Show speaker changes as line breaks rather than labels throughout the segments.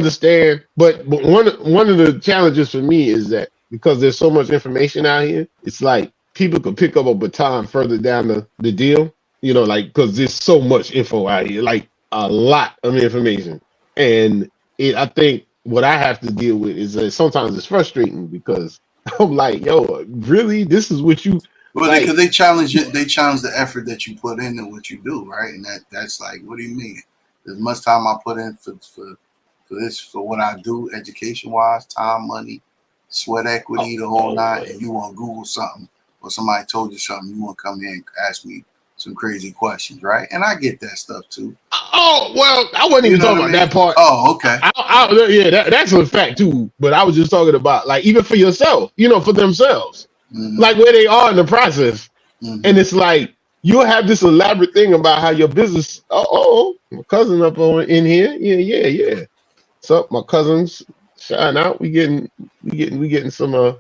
understand, but one of the challenges for me is that because there's so much information out here, it's like people could pick up a baton further down the deal, like because there's so much info out here, like a lot of information. And I think what I have to deal with is that sometimes it's frustrating because I'm like, yo, really? This is what you
Well,
like?
because they challenge it, they challenge the effort that you put into what you do, right? And that's like, what do you mean? As much time I put in for this, for what I do, education wise, time, money, sweat equity, the whole nine, and you want to Google something or somebody told you something, you want to come in and ask me some crazy questions, right? And I get that stuff too.
Oh, well, I wasn't even talking about that part.
Oh, okay.
Yeah, that's a fact too. But I was just talking about like even for yourself, for themselves, like where they are in the process. And it's like you'll have this elaborate thing about how your business. Oh, my cousin up in here. Yeah. So my cousins shine out. We getting some.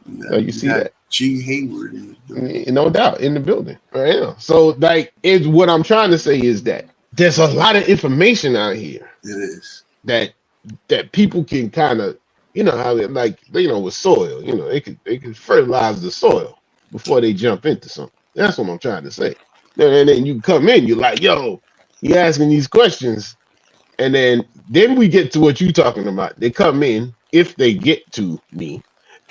You see that?
G. Heyward,
no doubt, in the building right now. So like, it's what I'm trying to say is that there's a lot of information out here.
It is
that people can kind of, how they like, with soil, they can fertilize the soil before they jump into something. That's what I'm trying to say. And then you come in, you're like, yo, you asking these questions, and then we get to what you're talking about. They come in if they get to me,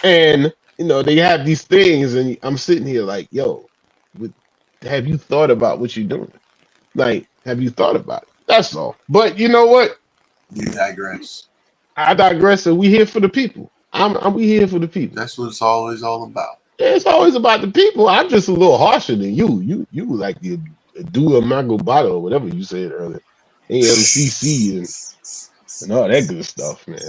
and they have these things, and I'm sitting here like, yo, have you thought about what you're doing? Like, have you thought about it? That's all. But you know what?
You digress.
I digress, and we here for the people. We here for the people.
That's what it's always all about.
Yeah, it's always about the people. I'm just a little harsher than you. You like the Dua Magobado or whatever you said earlier. AMCC and all that good stuff, man.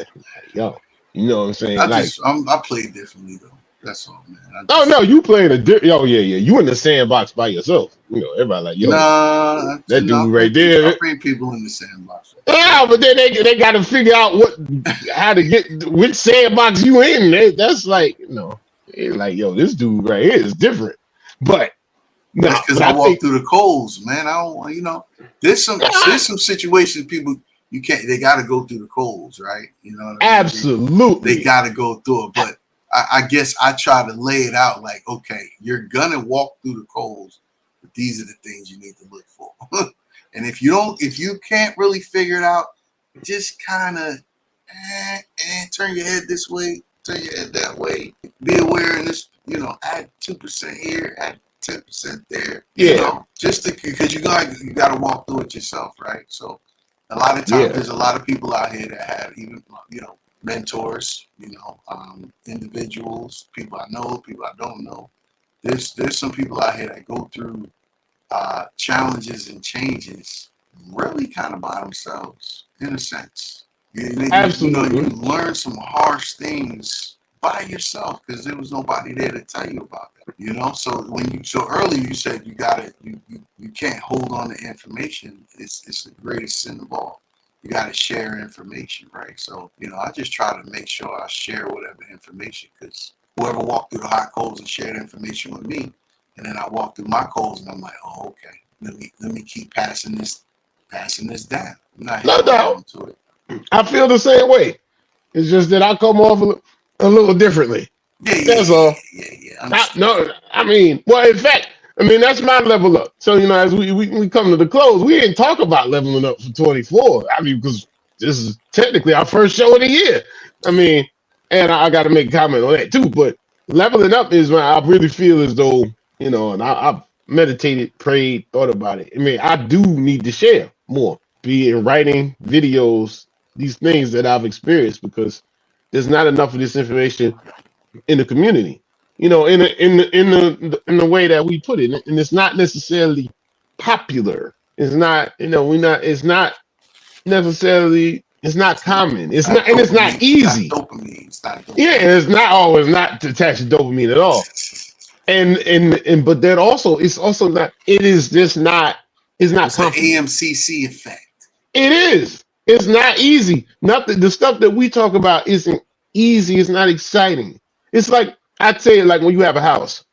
Yo, you know what I'm saying?
I play differently though. That's all, man.
No, you playing yeah. You in the sandbox by yourself. Everybody like, yo,
nah,
that dude right there.
I bring people in the sandbox.
Yeah, but then they got to figure out how to get which sandbox you in. That's like, it's like, yo, this dude right here is different. But
that's because I walk through the coals, man. I don't, there's some situations people they got to go through the coals, right? You know what I mean?
Absolutely,
they got to go through it, but. I guess I try to lay it out like, okay, you're gonna walk through the coals, but these are the things you need to look for. And if you can't really figure it out, just kind of turn your head this way, turn your head that way. Be aware in this, add 2% here, add 10% there. Just because you got to walk through it yourself, right? So a lot of times there's a lot of people out here that have even, mentors, individuals, people I know, people I don't know. There's some people out here that go through challenges and changes really kind of by themselves, in a sense.
Absolutely.
You learn some harsh things by yourself because there was nobody there to tell you about that. So earlier you said you can't hold on to information. It's the greatest sin of all. You got to share information, right? So, I just try to make sure I share whatever information, because whoever walked through the hot coals and shared information with me, and then I walk through my coals and I'm like, oh, okay, let me keep passing this down.
No doubt. To it. I feel the same way. It's just that I come off a little differently. That's all. Yeah. In fact, that's my level up. So, as we come to the close, we didn't talk about leveling up for 24. Because this is technically our first show of the year. And I got to make a comment on that too. But leveling up is when I really feel as though, and I've meditated, prayed, thought about it. I do need to share more, be it writing, videos, these things that I've experienced, because there's not enough of this information in the community. In the way that we put it, and it's not necessarily popular. It's not, it's not necessarily, it's not common. It's not, and it's not easy.
It's not dopamine.
Yeah, it's not attached to dopamine at all. And but that also, it's also not. It is just not. It's not.
It's the AMCC effect.
It is. It's not easy. Nothing. The stuff that we talk about isn't easy. It's not exciting. It's like, I'd say, like when you have a house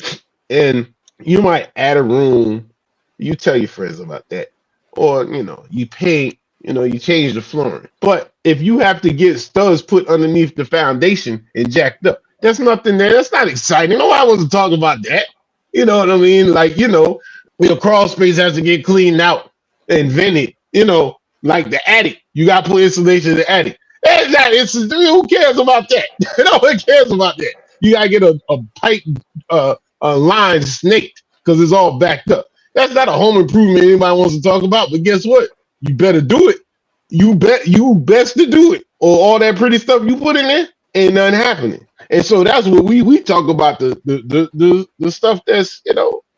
and you might add a room, you tell your friends about that, or you paint You change the flooring. But if you have to get studs put underneath the foundation and jacked up, there's nothing there. That's not exciting. Nobody wants to talk about that. You know what I mean? Like, your crawl space has to get cleaned out and vented. Like the attic. You got to put insulation in the attic. Who cares about that? No one cares about that. You got to get a pipe, a line snaked because it's all backed up. That's not a home improvement anybody wants to talk about. But guess what? You better do it. You best to do it. Or all that pretty stuff you put in there, ain't nothing happening. And so that's what we talk about, the stuff that's,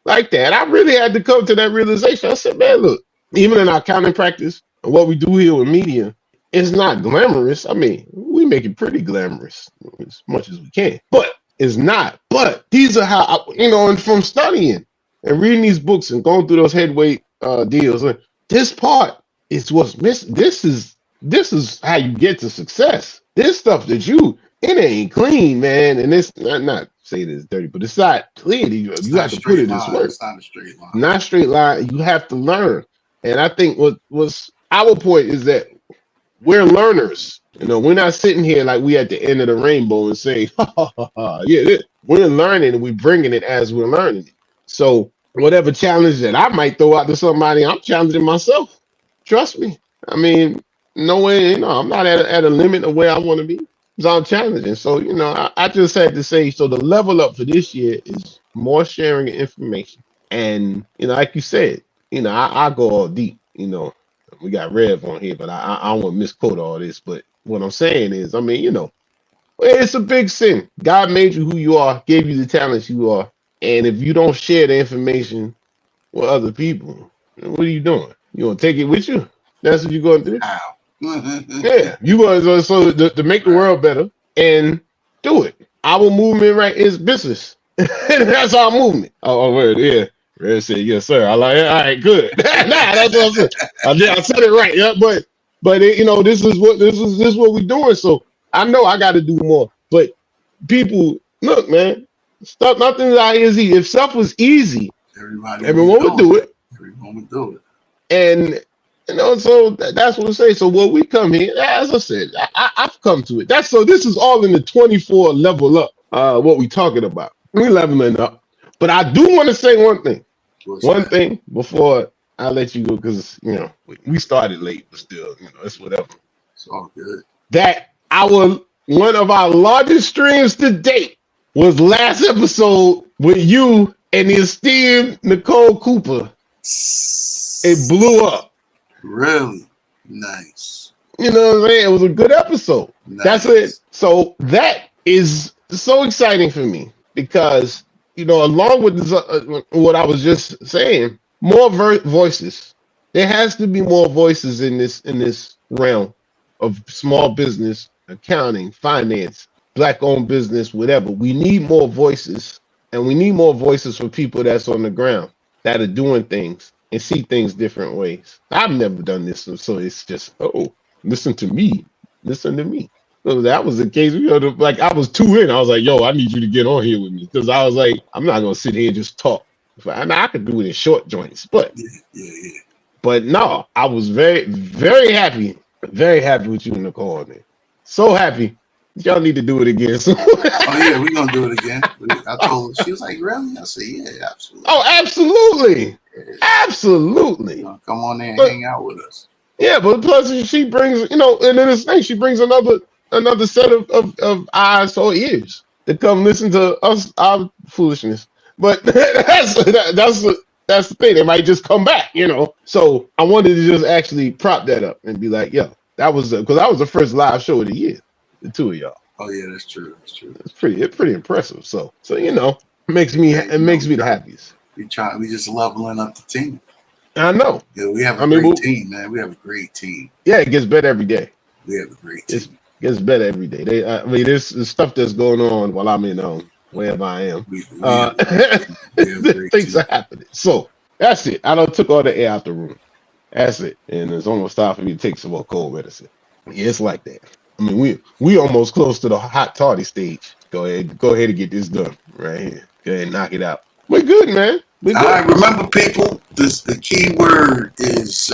like that. I really had to come to that realization. I said, man, look, even in our accounting practice and what we do here with media, it's not glamorous. I mean, we make it pretty glamorous as much as we can, but it's not. But these are how, and from studying and reading these books and going through those headweight deals, this part is what's missing. This is how you get to success. This stuff that it ain't clean, man. And it's not say it's dirty, but it's not clean. You have to put it in this work.
It's not a straight line.
Not straight line. You have to learn. And I think what was our point is that we're learners. We're not sitting here like we at the end of the rainbow and saying, yeah, we're learning and we're bringing it as we're learning it. So whatever challenge that I might throw out to somebody, I'm challenging myself. Trust me. I mean, no way, I'm not at a limit of where I want to be. So I'm challenging. So, I just had to say, so the level up for this year is more sharing of information. And, like you said, I go all deep, we got Rev on here, but I don't want to misquote all this. But what I'm saying is, it's a big sin. God made you who you are, gave you the talents you are. And if you don't share the information with other people, what are you doing? You going to take it with you? That's what you're going to do? Yeah, you going to make the world better and do it. Our movement, right, is business. That's our movement. Oh, word, yeah. Red said, yes, sir. I like it. All right, good. That's what I said. I said it right. Yeah, but this is what we're doing. So I know I got to do more. But people, look, man, stuff. Nothing out here is easy. If stuff was easy, everyone would do it.
Everyone would do it.
And so that's what we say. So what we come here, as I said, I've come to it. This is all in the 24 level up. What we talking about? We leveling up. But I do want to say one thing. One thing before I let you go, because we started late, but still, it's whatever.
It's all good.
That one of our largest streams to date was last episode with you and the esteemed Nicole Cooper. It blew up.
Really nice.
You know what I'm saying? It was a good episode. Nice. That's it. So that is so exciting for me because, along with this, what I was just saying, more voices. There has to be more voices in this realm of small business, accounting, finance, Black-owned business, whatever. We need more voices, and we need more voices for people that's on the ground that are doing things and see things different ways. I've never done this, so it's just, listen to me. Listen to me. So that was the case. Like I was 2 in. I was like, yo, I need you to get on here with me. Because I was like, I'm not going to sit here and just talk. I could do it in short joints. But But no, I was very, very happy. Very happy with you, Nicole. Man. So happy. Y'all need to do it again. So
we're going to do it again. I told her. She was like, really? I said, yeah, absolutely.
Oh, absolutely. Absolutely.
Come on in and hang out with us.
Yeah, but plus she brings, and in this thing, she brings another set of eyes or ears to come listen to us, our foolishness. But that's the thing. They might just come back, So I wanted to just actually prop that up and be like, yo, because that was the first live show of the year, the two of y'all.
Oh yeah, that's true. That's true.
It's pretty impressive. So it makes me the happiest.
We just leveling up the team.
I know.
Yeah, we have a great team, man. We have a great team.
Yeah, it gets better every day.
We have a great team.
It gets better every day. There's stuff that's going on while I'm in wherever I am. Things are happening. So that's it. I done took all the air out the room. That's it. And it's almost time for me to take some more cold medicine. Yeah, it's like that. I mean, we almost close to the hot toddy stage. Go ahead and get this done right here. Go ahead and knock it out. We're good, man. We're good.
All right, remember, people, the key word is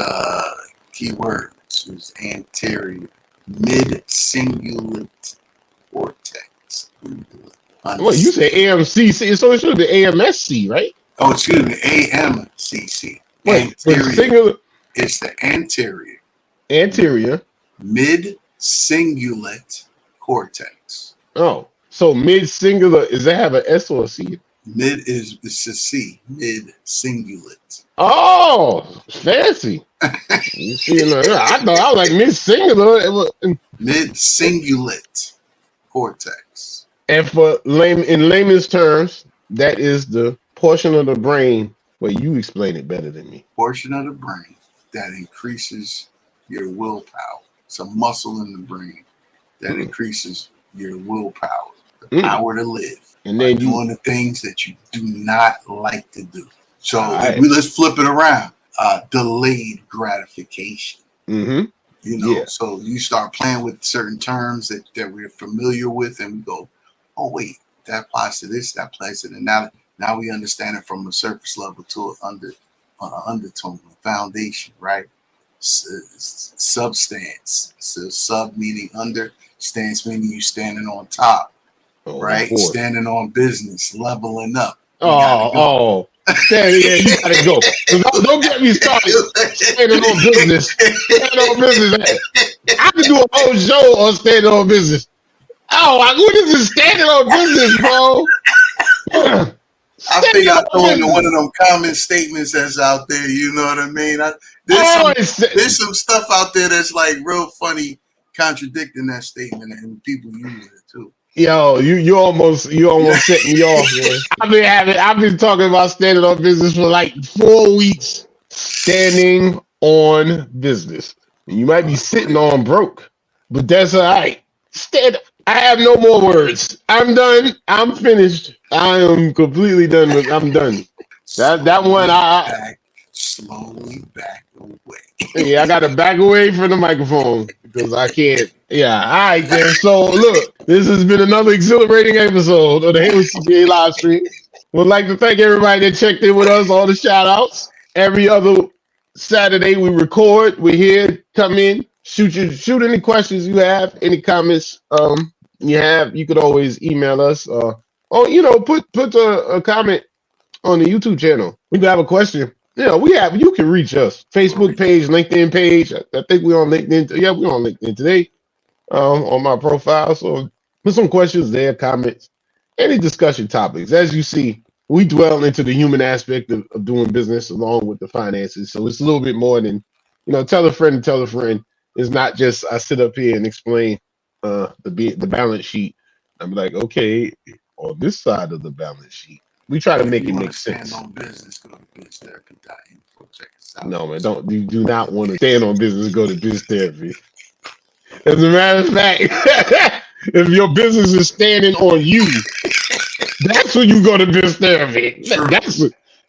keywords. versus anterior mid-cingulate cortex.
Well, you say AMCC, so it should be AMSC, right?
Oh, excuse me, AMCC.
Wait,
anterior. It's the anterior mid-cingulate cortex.
Oh, so mid-singular, does that have an S or a C?
It's a C, mid-cingulate.
Oh, fancy. You see, I thought I was like mid-singular.
Mid-cingulate cortex.
And in layman's terms, that is the portion of the brain where you explain it better than me.
Portion of the brain that increases your willpower. It's a muscle in the brain that increases your willpower, the power to live. And then doing the things that you do not like to do. So let's flip it around. Delayed gratification. So you start playing with certain terms that we're familiar with, and we go, oh wait, that applies to this, that applies to that. Now we understand it from a surface level to an undertone, a foundation, right? Substance. So sub meaning under, stance meaning you standing on top, right? Standing on business, leveling up.
Yeah, you gotta go. Don't get me started. Standing on business. Standing on business. I could do a whole show on standing on business. Oh, what is this standing on business, bro?
I think I throw into one of them common statements that's out there. You know what I mean? There's some stuff out there that's like real funny, contradicting that statement, and people use it too.
Yo, you almost set me off, man. I've been talking about standing on business for like 4 weeks. Standing on business. You might be sitting on broke, but that's all right. I have no more words. I'm done. I'm finished. I am completely done with. I'm done. That one.
Slowly back away.
Yeah, I gotta back away from the microphone because I can't. Yeah, all right then. So look, this has been another exhilarating episode of the Heyward CPA live stream. Would like to thank everybody that checked in with us. All the shout outs. Every other Saturday we record. We're here. Come in. Shoot any questions you have. Any comments you could always email us. Put a comment on the YouTube channel. We have a question. You can reach us. Facebook page, LinkedIn page. I think we're on LinkedIn. Yeah, we're on LinkedIn today. On my profile. So put some questions there, comments, any discussion topics. As you see, we dwell into the human aspect of doing business along with the finances. So it's a little bit more than, tell a friend. It's not just I sit up here and explain the balance sheet. I'm like, okay, on this side of the balance sheet, we try to make it make sense.
On business, go to biztherapy.info. Check us out.
No, man, you do not want to stand on business. Go to biz therapy. As a matter of fact, if your business is standing on you, that's when you go to biz therapy.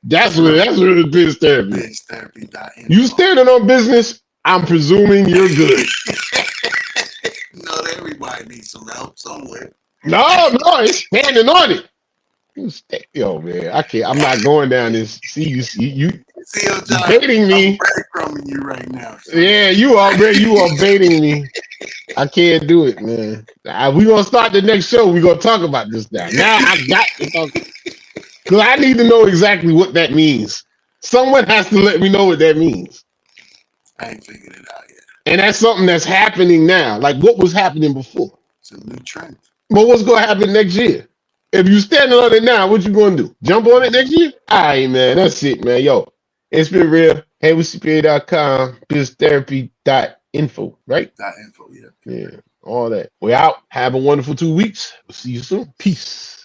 That's where the biz therapy.
Biztherapy.info.
You standing on business, I'm presuming you're good.
Not everybody needs some help somewhere.
No, it's standing on it. Yo, man, I can't. I'm not going down this. See you baiting me.
I'm breadcrumbing you right now. So.
Yeah, you are baiting me. I can't do it, man. We're gonna start the next show. We're gonna talk about this now. Now I got to talk because I need to know exactly what that means. Someone has to let me know what that means.
I ain't figured it out yet.
And that's something that's happening now. Like what was happening before?
It's a new trend.
But what's gonna happen next year? If you standing on it now, what you gonna do? Jump on it next year? All right, man. That's it, man. Yo, it's been real. HeywardCPA.com, biztherapy.info, right?
.info, yeah.
Yeah, all that. We're out. Have a wonderful 2 weeks. We'll see you soon. Peace.